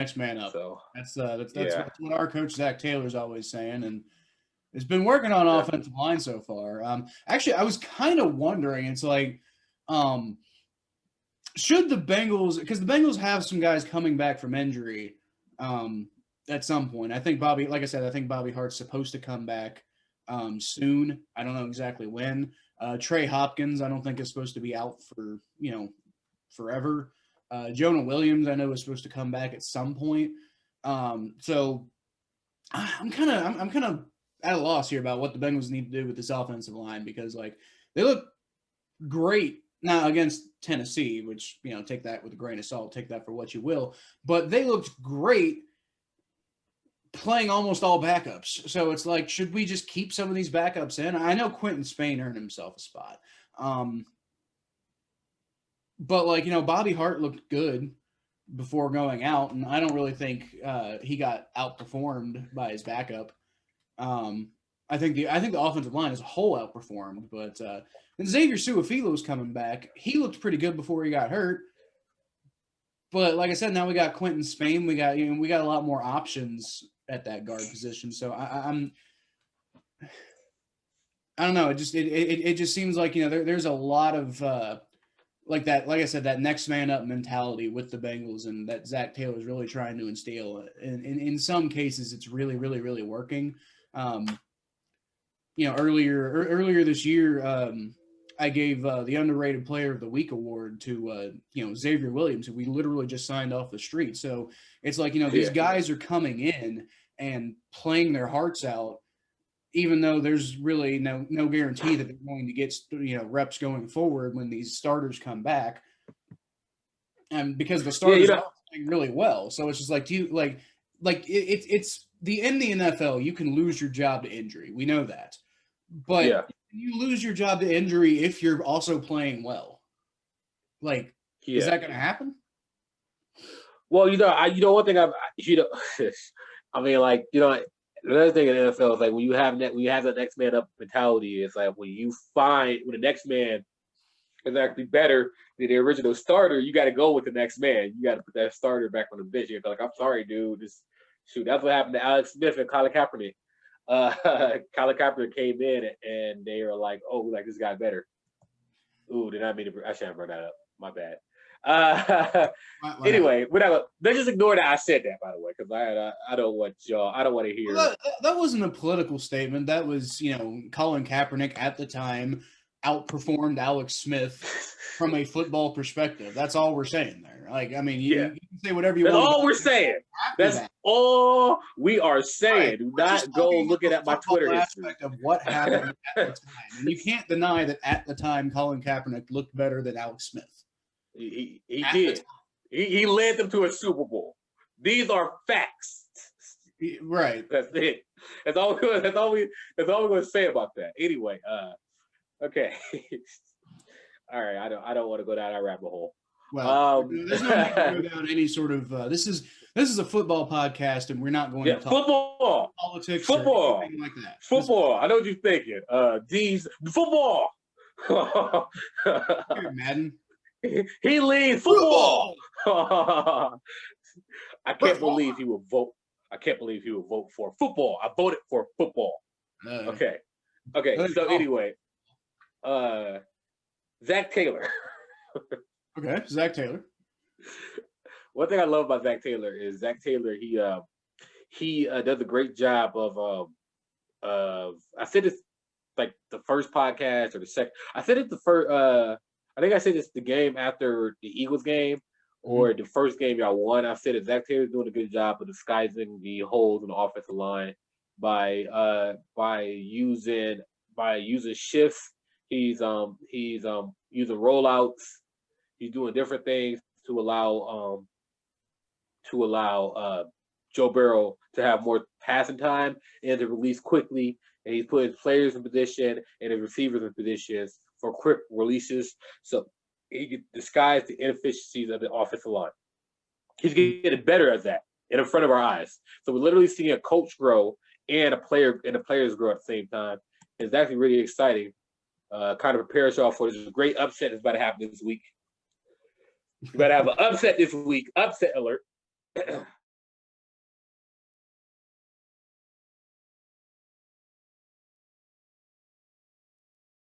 next man up. So That's what our coach Zac Taylor's always saying, and it's been working on definitely. offensive line so far. Actually, I was kind of wondering. It's like, um, should the Bengals, because the Bengals have some guys coming back from injury, at some point. I think Bobby, like I said, I think Bobby Hart's supposed to come back soon. I don't know exactly when. Trey Hopkins, I don't think is supposed to be out for forever. Jonah Williams, I know is supposed to come back at some point. So I'm kind of at a loss here about what the Bengals need to do with this offensive line because like they look great now against Tennessee, which take that with a grain of salt, take that for what you will. But they looked great playing almost all backups. So it's like, should we just keep some of these backups in? I know Quentin Spain earned himself a spot. But like, Bobby Hart looked good before going out, and I don't really think he got outperformed by his backup. I think the offensive line as a whole outperformed, but and Xavier Su'a-Filo's coming back. He looked pretty good before he got hurt. But like I said, now we got Quentin Spain. We got we got a lot more options at that guard position. So I don't know. It just seems like there's a lot of like that. Like I said, that next man up mentality with the Bengals, and that Zac Taylor is really trying to instill. And in some cases, it's really, really, really working. Earlier this year, I gave the underrated player of the week award to Xavier Williams, who we literally just signed off the street. So it's like these guys are coming in and playing their hearts out, even though there's really no guarantee that they're going to get reps going forward when these starters come back, and because the starters are playing really well. So it's just like, do you it's in the NFL, you can lose your job to injury. We know that. But you lose your job to injury if you're also playing well. Like, is that going to happen? Well, one thing I mean, like, another thing in the NFL is like when you have that next man up mentality, it's like when the next man is actually better than the original starter, you got to go with the next man. You got to put that starter back on the bench. You're like, I'm sorry, dude. That's what happened to Alex Smith and Colin Kaepernick. Colin Kaepernick came in and they were like, "Oh, we like this guy better." Ooh, did I mean to? I should have brought that up. My bad. Anyway, let's just ignore that I said that, by the way, because I don't want y'all. I don't want to hear. Well, that wasn't a political statement. That was Colin Kaepernick at the time outperformed Alex Smith from a football perspective. That's all we're saying there. Like, I mean, you can say whatever you want. That's all we're saying. That's all we are saying. Right. Do not go looking at my Twitter history of what happened at the time. And you can't deny that at the time, Colin Kaepernick looked better than Alex Smith. He did. He led them to a Super Bowl. These are facts. Right. That's it. That's all we're going to say about that. Anyway, okay. All right. I don't want to go down that rabbit hole. Well, there's no need to go down any sort of. This is a football podcast, and we're not going to talk football, politics, football, or anything like that. Football. I know what you're thinking. These football. Here, Madden. He leads football. I can't believe he would vote. I can't believe he would vote for football. I voted for football. Okay. So anyway, Zac Taylor. Okay, Zac Taylor. One thing I love about Zac Taylor is Zac Taylor. He does a great job of I said this like the first podcast or the second. I said it the first. I think I said this the game after the Eagles game or the first game y'all won. I said that Zac Taylor's doing a good job of disguising the holes in the offensive line by using shifts. He's using rollouts. He's doing different things to allow Joe Burrow to have more passing time and to release quickly. And he's putting players in position and his receivers in positions for quick releases, so he can disguise the inefficiencies of the offensive line. He's getting better at that in front of our eyes. So we're literally seeing a coach grow and the players grow at the same time. It's actually really exciting. Kind of prepares y'all for this great upset that's about to happen this week. You better have an upset this week. Upset alert.